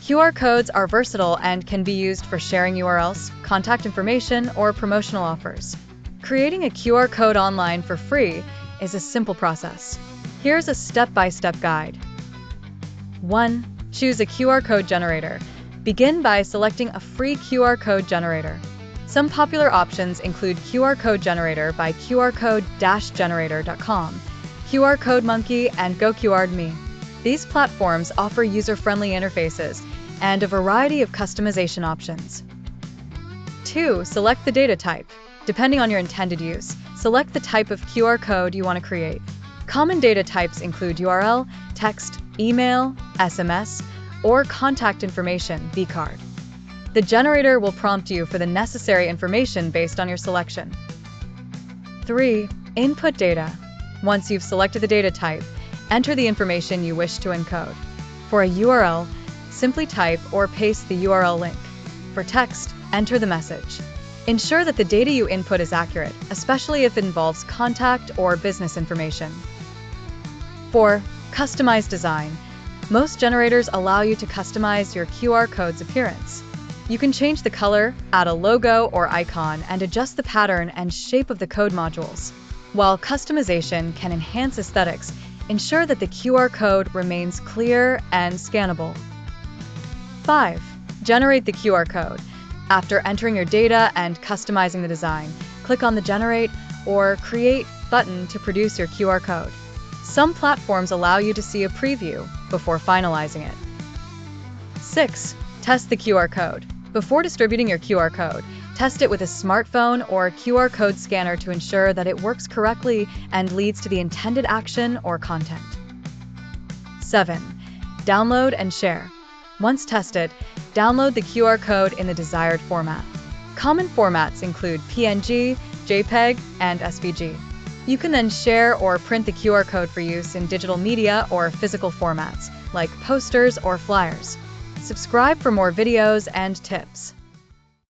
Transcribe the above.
QR codes are versatile and can be used for sharing URLs, contact information, or promotional offers. Creating a QR code online for free is a simple process. Here's a step-by-step guide. 1. Choose a QR code generator. Begin by selecting a free QR code generator. Some popular options include QR Code Generator by qrcode-generator.com, QR Code Monkey, and GoQR'dMe. These platforms offer user-friendly interfaces and a variety of customization options. 2. Select the data type. Depending on your intended use, select the type of QR code you want to create. Common data types include URL, text, email, SMS, or contact information (vCard). The generator will prompt you for the necessary information based on your selection. 3. Input data. Once you've selected the data type, enter the information you wish to encode. For a URL, simply type or paste the URL link. For text, enter the message. Ensure that the data you input is accurate, especially if it involves contact or business information. 4. Customize design. Most generators allow you to customize your QR code's appearance. You can change the color, add a logo or icon, and adjust the pattern and shape of the code modules. While customization can enhance aesthetics, ensure that the QR code remains clear and scannable. 5. Generate the QR code. After entering your data and customizing the design, click on the Generate or Create button to produce your QR code. Some platforms allow you to see a preview before finalizing it. 6. Test the QR code. Before distributing your QR code, test it with a smartphone or QR code scanner to ensure that it works correctly and leads to the intended action or content. 7. Download and share. Once tested, download the QR code in the desired format. Common formats include PNG, JPEG, and SVG. You can then share or print the QR code for use in digital media or physical formats, like posters or flyers. Subscribe for more videos and tips.